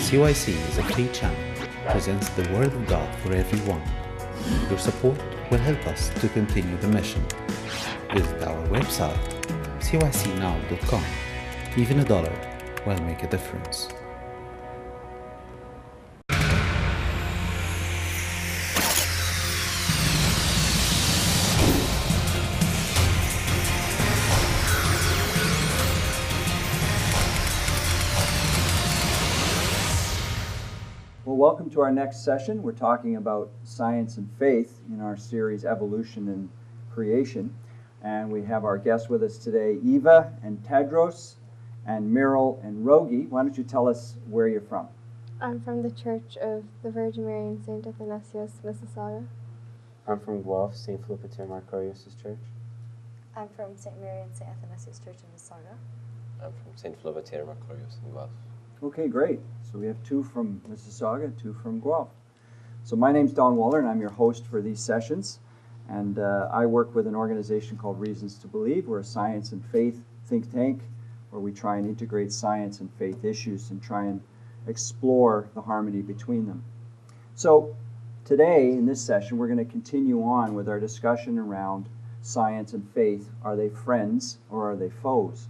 CYC is a free channel, presents the Word of God for everyone. Your support will help us to continue the mission. Visit our website, cycnow.com. Even $1 will make a difference. Well, welcome to our next session. We're talking about science and faith in our series Evolution and Creation. And we have our guests with us today, Eva and Tedros and Meryl and Rogi. Why don't you tell us where you're from? I'm from the Church of the Virgin Mary in St. Athanasius, Mississauga. I'm from Guelph, St. Philippa Marcorius' church. I'm from St. Mary and St. Athanasius Church in Mississauga. I'm from St. Philippa Marcorius in Guelph. Okay, great. So we have two from Mississauga, two from Guelph. So my name's Don Waller, and I'm your host for these sessions. And I work with an organization called Reasons to Believe. We're a science and faith think tank where we try and integrate science and faith issues and try and explore the harmony between them. So today, in this session, we're going to continue on with our discussion around science and faith. Are they friends or are they foes?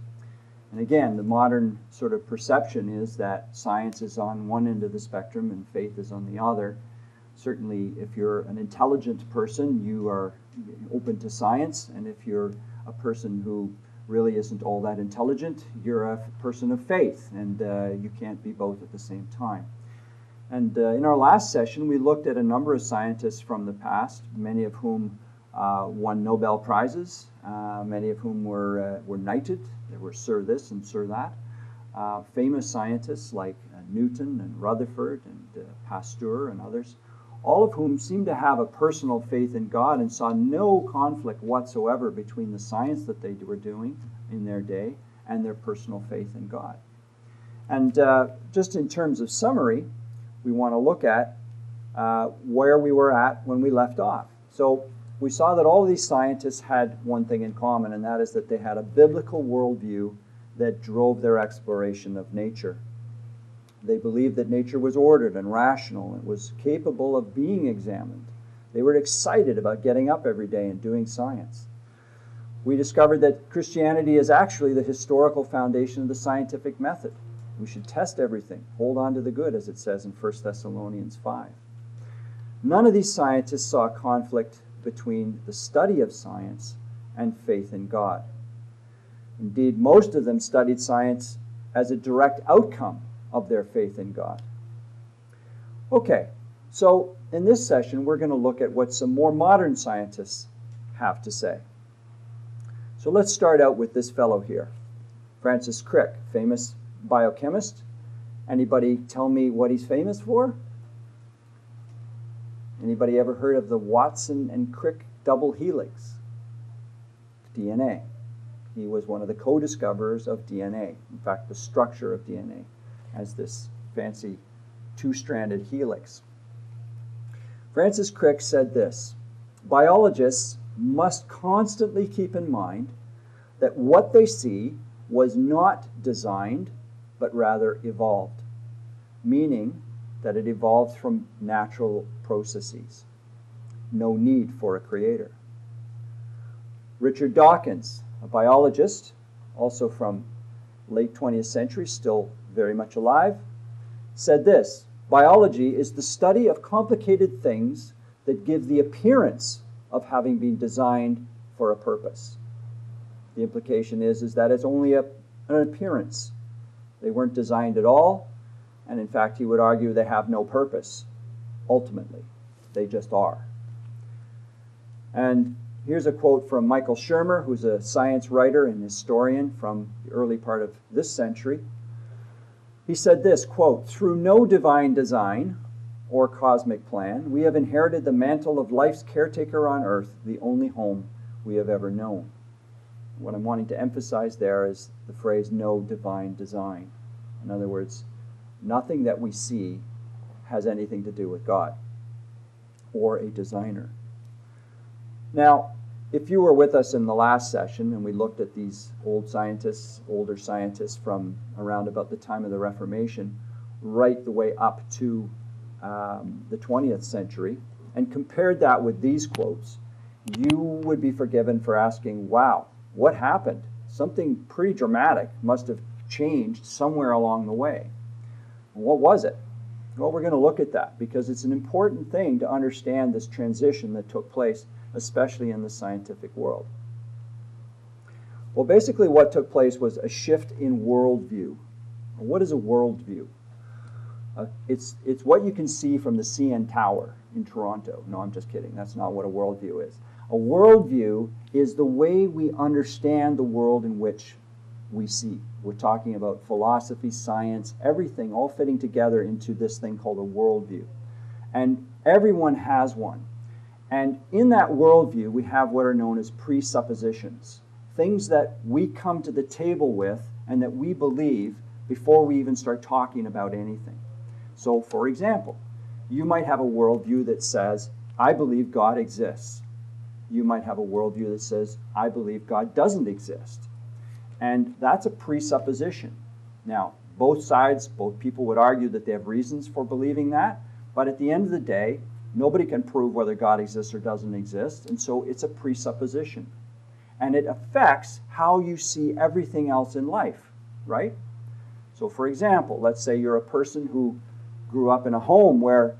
And again, the modern sort of perception is that science is on one end of the spectrum and faith is on the other. Certainly, if you're an intelligent person, you are open to science. And if you're a person who really isn't all that intelligent, you're a person of faith. And you can't be both at the same time. And in our last session, we looked at a number of scientists from the past, many of whom won Nobel Prizes, many of whom were knighted. There were Sir this and Sir that. Famous scientists like Newton and Rutherford and Pasteur and others, all of whom seemed to have a personal faith in God and saw no conflict whatsoever between the science that they were doing in their day and their personal faith in God. And just in terms of summary, we want to look at where we were at when we left off. So we saw that all these scientists had one thing in common, and that is that they had a biblical worldview that drove their exploration of nature. They believed that nature was ordered and rational and was capable of being examined. They were excited about getting up every day and doing science. We discovered that Christianity is actually the historical foundation of the scientific method. We should test everything, hold on to the good, as it says in 1 Thessalonians 5. None of these scientists saw conflict between the study of science and faith in God. Indeed, most of them studied science as a direct outcome of their faith in God. Okay, so in this session, we're going to look at what some more modern scientists have to say. So let's start out with this fellow here, Francis Crick, famous biochemist. Anybody tell me what he's famous for? Anybody ever heard of the Watson and Crick double helix? DNA. He was one of the co-discoverers of DNA. In fact, the structure of DNA as this fancy two-stranded helix. Francis Crick said this: biologists must constantly keep in mind that what they see was not designed, but rather evolved, meaning that it evolved from natural processes. No need for a creator. Richard Dawkins, a biologist, also from late 20th century, still very much alive, said this: biology is the study of complicated things that give the appearance of having been designed for a purpose. The implication is that it's only an appearance. They weren't designed at all, and in fact, he would argue they have no purpose, ultimately. They just are. And here's a quote from Michael Shermer, who's a science writer and historian from the early part of this century. He said this, quote, "Through no divine design or cosmic plan, we have inherited the mantle of life's caretaker on earth, the only home we have ever known." What I'm wanting to emphasize there is the phrase "no divine design." In other words, nothing that we see has anything to do with God or a designer. Now, if you were with us in the last session and we looked at these older scientists from around about the time of the Reformation, right the way up to the 20th century, and compared that with these quotes, you would be forgiven for asking, wow, what happened? Something pretty dramatic must have changed somewhere along the way. What was it? Well, we're going to look at that because it's an important thing to understand this transition that took place, especially in the scientific world. Well, basically what took place was a shift in worldview. What is a worldview? It's what you can see from the CN Tower in Toronto. No, I'm just kidding. That's not what a worldview is. A worldview is the way we understand the world in which we see. We're talking about philosophy, science, everything all fitting together into this thing called a worldview. And everyone has one. And in that worldview, we have what are known as presuppositions, things that we come to the table with and that we believe before we even start talking about anything. So, for example, you might have a worldview that says, I believe God exists. You might have a worldview that says, I believe God doesn't exist. And that's a presupposition. Now, both sides, both people would argue that they have reasons for believing that, but at the end of the day, nobody can prove whether God exists or doesn't exist, and so it's a presupposition. And it affects how you see everything else in life, right? So for example, let's say you're a person who grew up in a home where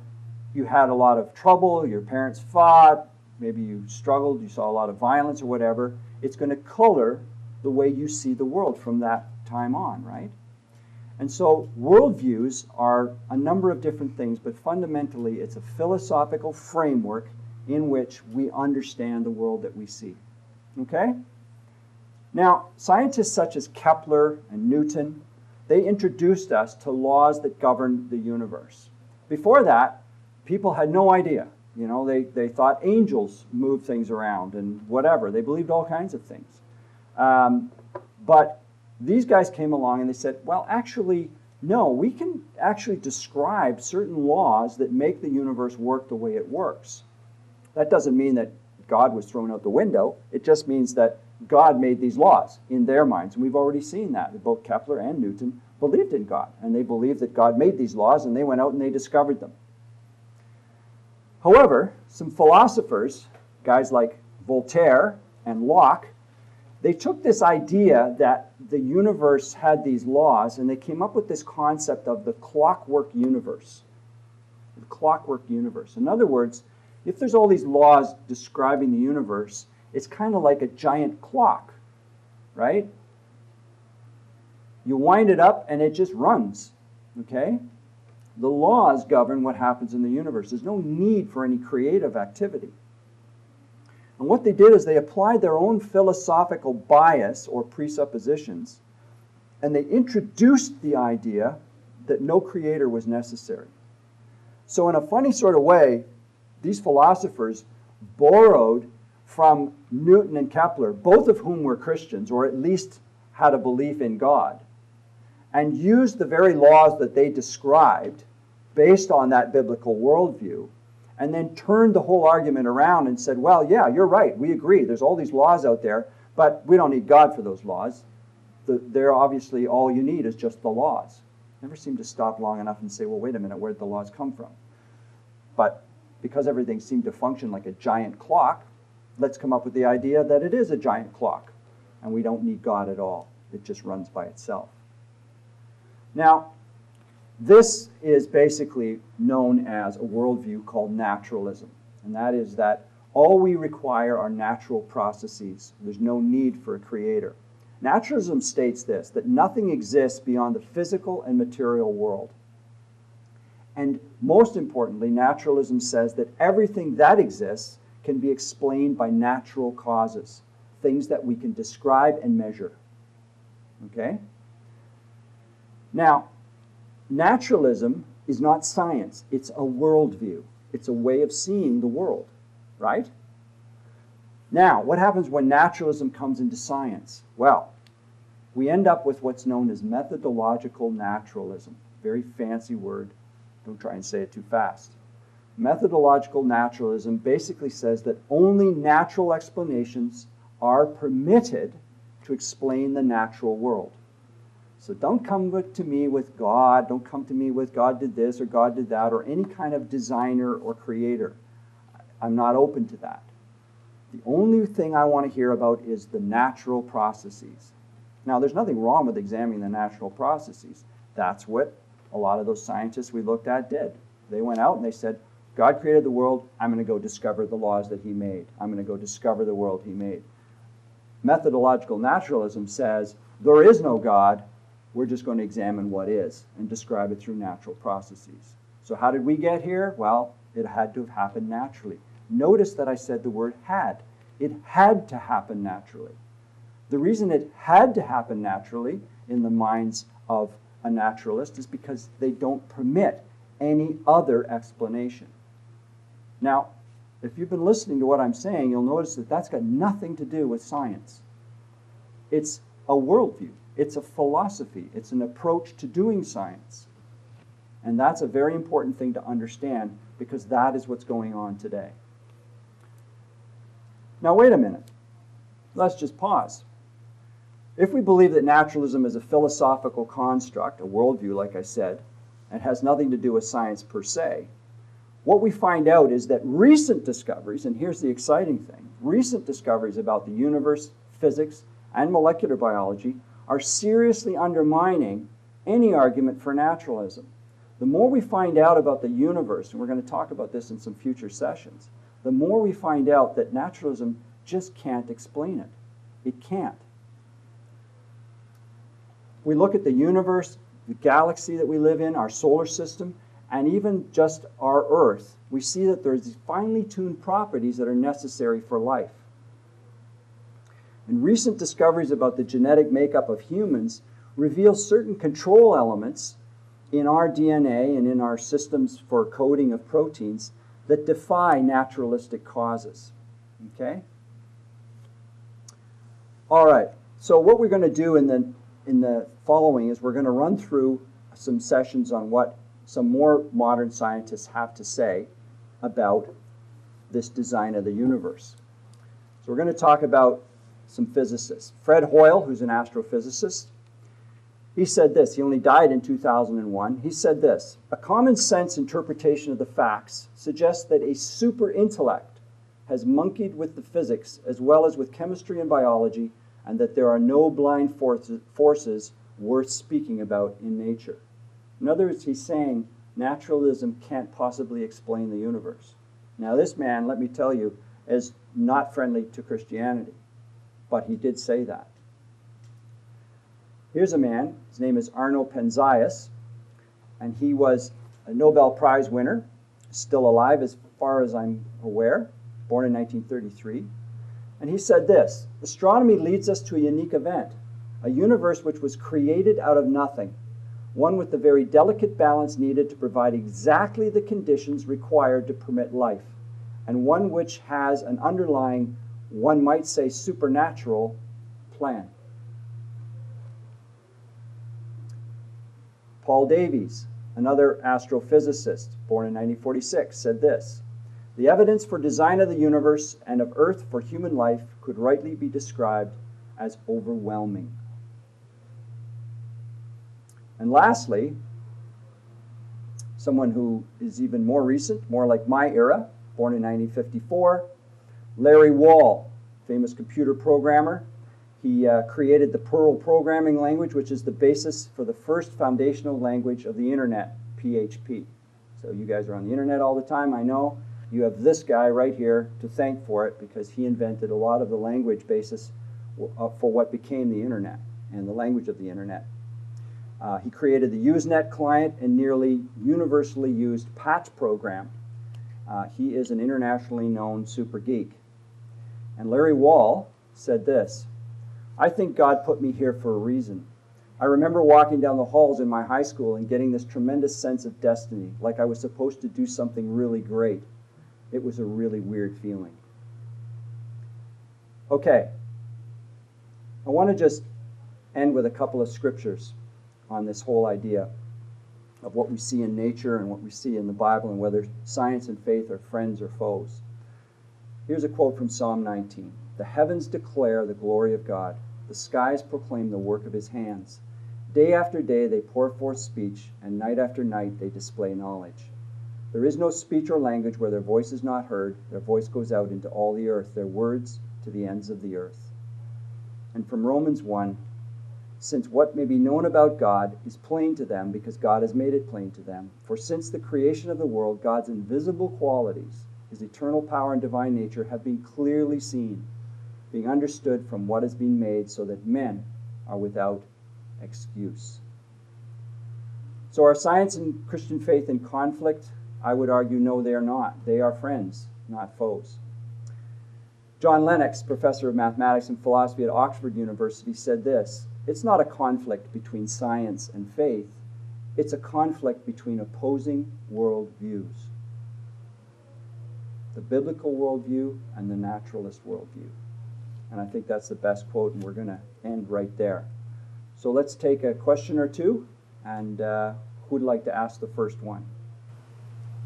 you had a lot of trouble, your parents fought, maybe you struggled, you saw a lot of violence or whatever. It's going to color the way you see the world from that time on, right? And so worldviews are a number of different things, but fundamentally it's a philosophical framework in which we understand the world that we see. Okay? Now, scientists such as Kepler and Newton, they introduced us to laws that govern the universe. Before that, people had no idea. You know, they thought angels moved things around and whatever. They believed all kinds of things. But these guys came along and they said, well, actually, no, we can actually describe certain laws that make the universe work the way it works. That doesn't mean that God was thrown out the window. It just means that God made these laws in their minds. And we've already seen that. Both Kepler and Newton believed in God. And they believed that God made these laws, and they went out and they discovered them. However, some philosophers, guys like Voltaire and Locke, they took this idea that the universe had these laws, and they came up with this concept of the clockwork universe. The clockwork universe. In other words, if there's all these laws describing the universe, it's kind of like a giant clock, right? You wind it up and it just runs, okay? The laws govern what happens in the universe. There's no need for any creative activity. And what they did is they applied their own philosophical bias or presuppositions, and they introduced the idea that no creator was necessary. So in a funny sort of way, these philosophers borrowed from Newton and Kepler, both of whom were Christians, or at least had a belief in God, and used the very laws that they described based on that biblical worldview, and then turned the whole argument around and said, well, yeah, you're right, we agree, there's all these laws out there, but we don't need God for those laws. They're obviously all you need is just the laws. Never seem to stop long enough and say, well, wait a minute, where did the laws come from? But because everything seemed to function like a giant clock, let's come up with the idea that it is a giant clock, and we don't need God at all. It just runs by itself. Now, this is basically known as a worldview called naturalism, and that is that all we require are natural processes. There's no need for a creator. Naturalism states this, that nothing exists beyond the physical and material world. And most importantly, naturalism says that everything that exists can be explained by natural causes, things that we can describe and measure. Okay? Now, naturalism is not science. It's a worldview. It's a way of seeing the world, right? Now, what happens when naturalism comes into science? Well, we end up with what's known as methodological naturalism. Very fancy word. Don't try and say it too fast. Methodological naturalism basically says that only natural explanations are permitted to explain the natural world. So don't come to me with God. Don't come to me with God did this or God did that or any kind of designer or creator. I'm not open to that. The only thing I want to hear about is the natural processes. Now, there's nothing wrong with examining the natural processes. That's what a lot of those scientists we looked at did. They went out and they said, God created the world. I'm going to go discover the laws that he made. I'm going to go discover the world he made. Methodological naturalism says there is no God. We're just going to examine what is and describe it through natural processes. So how did we get here? Well, it had to have happened naturally. Notice that I said the word had. It had to happen naturally. The reason it had to happen naturally in the minds of a naturalist is because they don't permit any other explanation. Now, if you've been listening to what I'm saying, you'll notice that that's got nothing to do with science. It's a worldview. It's a philosophy. It's an approach to doing science. And that's a very important thing to understand because that is what's going on today. Now, wait a minute. Let's just pause. If we believe that naturalism is a philosophical construct, a worldview, like I said, and has nothing to do with science per se, what we find out is that recent discoveries, and here's the exciting thing, recent discoveries about the universe, physics, and molecular biology are seriously undermining any argument for naturalism. The more we find out about the universe, and we're going to talk about this in some future sessions, the more we find out that naturalism just can't explain it. It can't. We look at the universe, the galaxy that we live in, our solar system, and even just our Earth, we see that there's these finely tuned properties that are necessary for life. And recent discoveries about the genetic makeup of humans reveal certain control elements in our DNA and in our systems for coding of proteins that defy naturalistic causes. Okay? All right. So what we're going to do in the following is we're going to run through some sessions on what some more modern scientists have to say about this design of the universe. So we're going to talk about some physicists. Fred Hoyle, who's an astrophysicist, he said this. He only died in 2001. He said this: a common sense interpretation of the facts suggests that a super intellect has monkeyed with the physics as well as with chemistry and biology, and that there are no blind forces worth speaking about in nature. In other words, he's saying naturalism can't possibly explain the universe. Now, this man, let me tell you, is not friendly to Christianity, but he did say that. Here's a man, his name is Arno Penzias, and he was a Nobel Prize winner, still alive as far as I'm aware, born in 1933. And he said this: astronomy leads us to a unique event, a universe which was created out of nothing, one with the very delicate balance needed to provide exactly the conditions required to permit life, and one which has an underlying, one might say supernatural, plan. Paul Davies, another astrophysicist, born in 1946, said this: the evidence for design of the universe and of Earth for human life could rightly be described as overwhelming. And lastly, someone who is even more recent, more like my era, born in 1954, Larry Wall, famous computer programmer. He created the Perl programming language, which is the basis for the first foundational language of the internet, PHP. So you guys are on the internet all the time, I know. You have this guy right here to thank for it because he invented a lot of the language basis for what became the internet and the language of the internet. He created the Usenet client and nearly universally used patch program. He is an internationally known super geek. And Larry Wall said this: I think God put me here for a reason. I remember walking down the halls in my high school and getting this tremendous sense of destiny, like I was supposed to do something really great. It was a really weird feeling. Okay, I want to just end with a couple of scriptures on this whole idea of what we see in nature and what we see in the Bible and whether science and faith are friends or foes. Here's a quote from Psalm 19. The heavens declare the glory of God. The skies proclaim the work of his hands. Day after day they pour forth speech, and night after night they display knowledge. There is no speech or language where their voice is not heard. Their voice goes out into all the earth, their words to the ends of the earth. And from Romans 1, since what may be known about God is plain to them because God has made it plain to them. For since the creation of the world, God's invisible qualities, his eternal power and divine nature, have been clearly seen, being understood from what has been made, so that men are without excuse. So are science and Christian faith in conflict? I would argue no, they are not. They are friends, not foes. John Lennox, professor of mathematics and philosophy at Oxford University, said this: it's not a conflict between science and faith, it's a conflict between opposing worldviews. The biblical worldview and the naturalist worldview. And I think that's the best quote, and we're going to end right there. So let's take a question or two, and who'd like to ask the first one?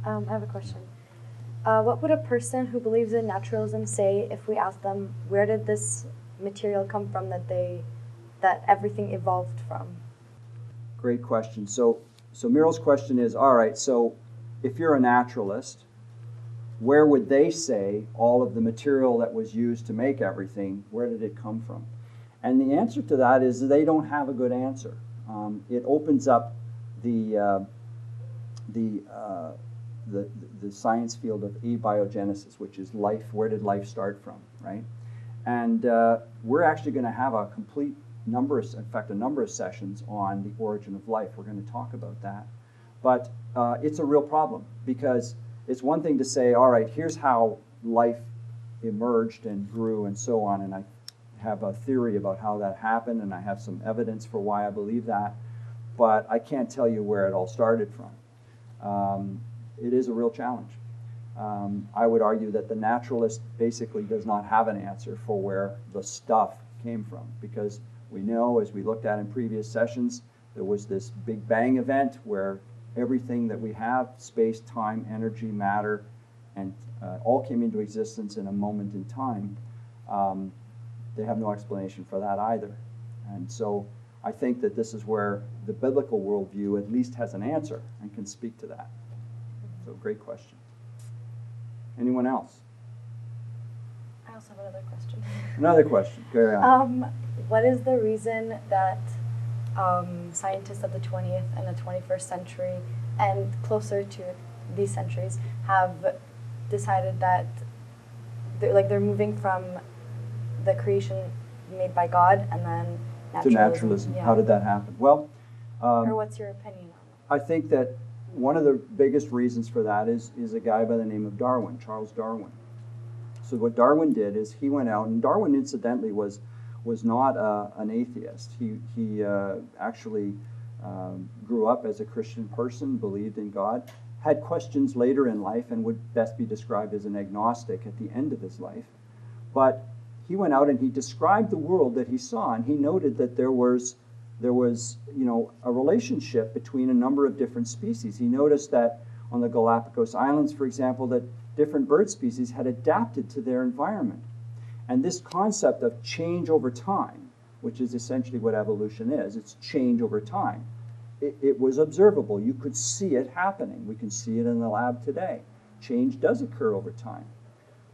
I have a question. What would a person who believes in naturalism say if we asked them, where did this material come from that everything evolved from? Great question. So Muriel's question is, all right, so if you're a naturalist, where would they say all of the material that was used to make everything, where did it come from? And the answer to that is they don't have a good answer. It opens up the science field of abiogenesis, which is life. Where did life start from, right? And we're actually going to have a complete number of sessions on the origin of life. We're going to talk about that. But it's a real problem, because it's one thing to say, all right, here's how life emerged and grew and so on, and I have a theory about how that happened, and I have some evidence for why I believe that, but I can't tell you where it all started from. It is a real challenge. I would argue that the naturalist basically does not have an answer for where the stuff came from, because we know, as we looked at in previous sessions, there was this Big Bang event where everything that we have, space, time, energy, matter, and all came into existence in a moment in time. They have no explanation for that either. And so I think that this is where the biblical worldview at least has an answer and can speak to that. So great question. Anyone else? I also have another question. Another question. Carry on. What is the reason that scientists of the 20th and the 21st century, and closer to these centuries, have decided that they're moving from the creation made by God and then naturalism? To naturalism. Yeah. How did that happen? Well, or what's your opinion on it? I think that one of the biggest reasons for that is a guy by the name of Darwin, Charles Darwin. So what Darwin did is he went out, and Darwin incidentally was not an atheist. He actually grew up as a Christian person, believed in God, had questions later in life, and would best be described as an agnostic at the end of his life. But he went out and he described the world that he saw, and he noted that there was a relationship between a number of different species. He noticed that on the Galapagos Islands, for example, that different bird species had adapted to their environment. And this concept of change over time, which is essentially what evolution is, it's change over time. It was observable. You could see it happening. We can see it in the lab today. Change does occur over time.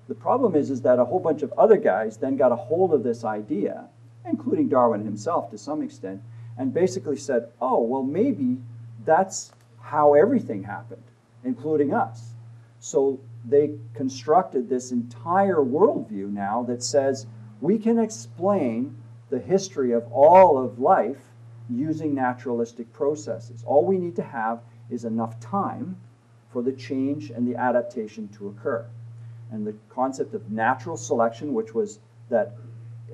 The problem is that a whole bunch of other guys then got a hold of this idea, including Darwin himself to some extent, and basically said, oh, well, maybe that's how everything happened, including us. So they constructed this entire worldview now that says we can explain the history of all of life using naturalistic processes. All we need to have is enough time for the change and the adaptation to occur. And the concept of natural selection, which was that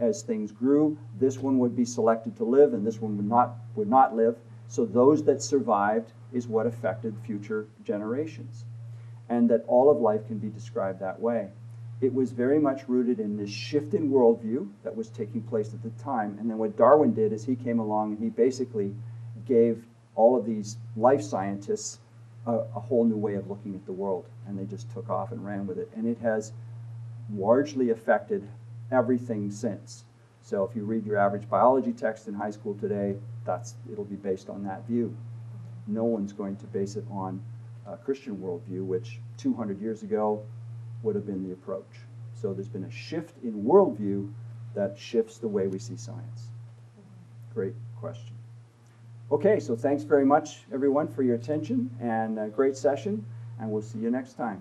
as things grew, this one would be selected to live and this one would not live. So those that survived is what affected future generations. And that all of life can be described that way. It was very much rooted in this shift in worldview that was taking place at the time. And then what Darwin did is he came along and he basically gave all of these life scientists a whole new way of looking at the world. And they just took off and ran with it. And it has largely affected everything since. So if you read your average biology text in high school today, it'll be based on that view. No one's going to base it on a Christian worldview, which 200 years ago would have been the approach. So there's been a shift in worldview that shifts the way we see science. Great question. Okay, so thanks very much, everyone, for your attention, and a great session, and we'll see you next time.